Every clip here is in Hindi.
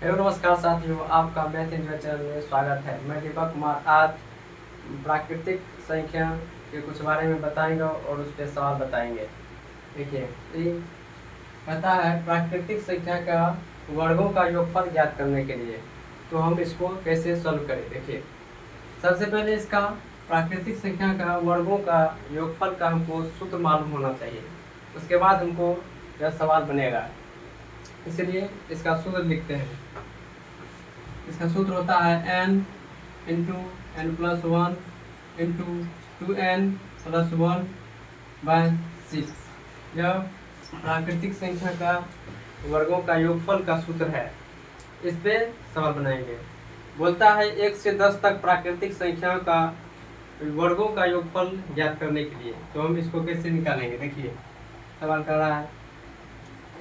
हेलो नमस्कार साथियों, आपका मैथ इंडिया चैनल में स्वागत है। मैं दीपक कुमार आज प्राकृतिक संख्या के कुछ बारे में बताएंगे और उस पर सवाल बताएंगे। देखिए, ये कहता है प्राकृतिक संख्या का वर्गों का योगफल ज्ञात करने के लिए, तो हम इसको कैसे सॉल्व करें। देखिए, सबसे पहले इसका प्राकृतिक संख्या का वर्गों का योगफल का हमको सूत्र मालूम होना चाहिए, उसके बाद हमको यह सवाल बनेगा। इसलिए इसका सूत्र लिखते हैं। इसका सूत्र होता है n into n plus one into 2n plus one by 6। यह प्राकृतिक संख्या का वर्गों का योगफल का सूत्र है। इस पे सवाल बनाएंगे। बोलता है 1 से 10 तक प्राकृतिक संख्या का वर्गों का योगफल ज्ञात करने के लिए, तो हम इसको कैसे निकालेंगे। देखिए, सवाल कर रहा है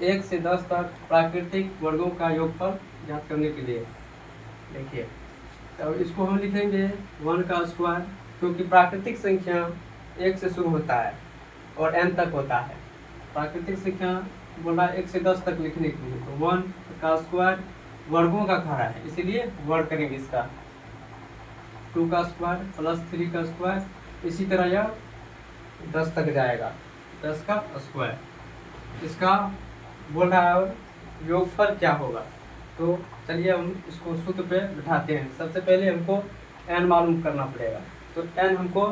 1 से 10 तक प्राकृतिक वर्गों का योगफल ज्ञात करने के लिए। देखिए, तो इसको हम लिखेंगे 1 का स्क्वायर, क्योंकि प्राकृतिक संख्या 1 से शुरू होता है और n तक होता है। प्राकृतिक संख्या बोला 1 से 10 तक लिखने के लिए, तो 1 का स्क्वायर वर्गों का खड़ा है, इसीलिए वर्ग करेंगे इसका। 2 का स्क्वायर प्लस 3 का स्क्वायर, इसी तरह यह 10 तक जाएगा, 10 का स्क्वायर। इसका बोल रहा है योगफल क्या होगा, तो चलिए हम इसको सूत्र पे बिठाते हैं। सबसे पहले हमको n मालूम करना पड़ेगा, तो n हमको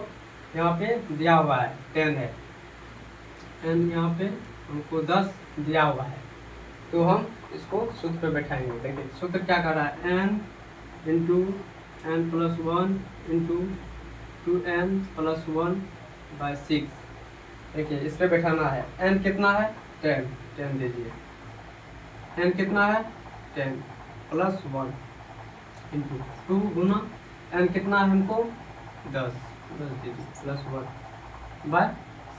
यहाँ पे दिया हुआ है 10 है, n यहाँ पे हमको 10 दिया हुआ है, तो हम इसको सूत्र पे बैठाएंगे। देखिए, सूत्र क्या कर रहा है n into n plus one into 2n plus one by 6। देखिए, इस पे बैठाना है। n कितना है 10 दीजिए। n कितना है 10 प्लस 1 इंटू 2 गुना n कितना है हमको 10 दीजिए प्लस 1 बाय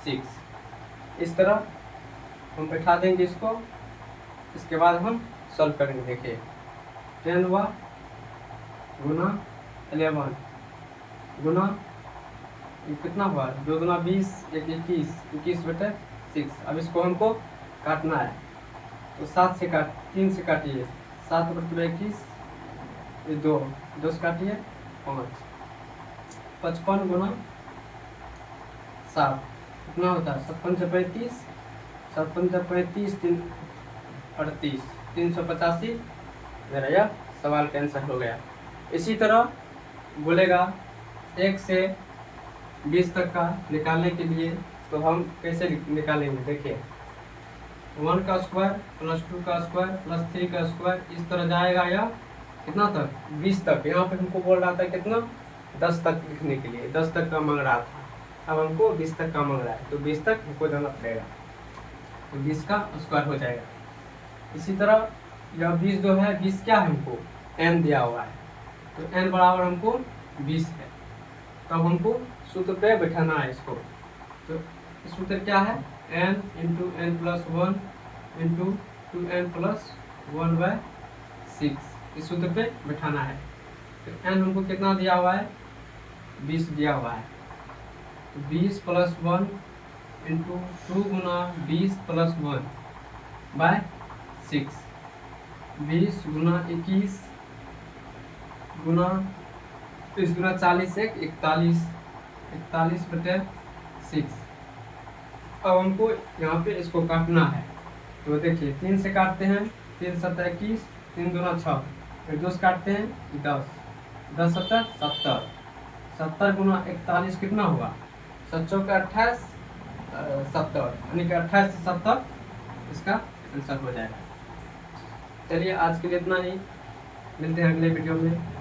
6। इस तरह हम बैठा देंगे इसको। इसके बाद हम सॉल्व करेंगे। देखिए, 10 हुआ गुना 11 गुना कितना हुआ 2 गुना 20 21 बटे 6। अब इसको हमको काटना है, तो 3 से काटिए, 7 बटे 21 ये 2 से काटिए 5, 55 गुना 7 कितना होता है 57 से 35, 57 से 35 38 385। मेरा यह सवाल का आंसर हो गया। इसी तरह बोलेगा 1 से 20 तक का निकालने के लिए, तो हम कैसे निकालेंगे। देखिए, 1 का स्क्वायर प्लस 2 का स्क्वायर प्लस 3 का स्क्वायर, इस तरह जाएगा या कितना तक 20 तक। यहाँ पे हमको बोल रहा था कितना 10 तक लिखने के लिए, 10 तक का मांग रहा था, अब हमको 20 तक का मांग रहा है, तो 20 तक हमको जाना पड़ेगा, तो 20 का स्क्वायर हो जाएगा। इसी तरह यह 20 जो है 20 क्या है हमको n दिया हुआ है, तो n बराबर हमको 20 है। तब हमको सूत्र पे बैठाना है इसको। तो सूत्र क्या है n into n plus one into 2n plus 1 by 6। इस सूत्र पे बैठाना है। तो n हमको कितना दिया हुआ है 20 दिया हुआ है, तो 20 plus 1 into 2 Guna 20 plus 1 by 6। 20 गुना 21 गुना 30 गुना 40 एक 41 बटे 6। अब हमको यहाँ पे इसको काटना है, तो देखिए 3 से काटते हैं, 3 7 21, 3 दूना 6, फिर 2 से काटते हैं 10, 10 7 70, 70 गुना 41 कितना हुआ 7 चौक 28 70, यानी कि 28 से 70 इसका आंसर हो जाएगा। चलिए, आज के लिए इतना ही, मिलते हैं अगले वीडियो में।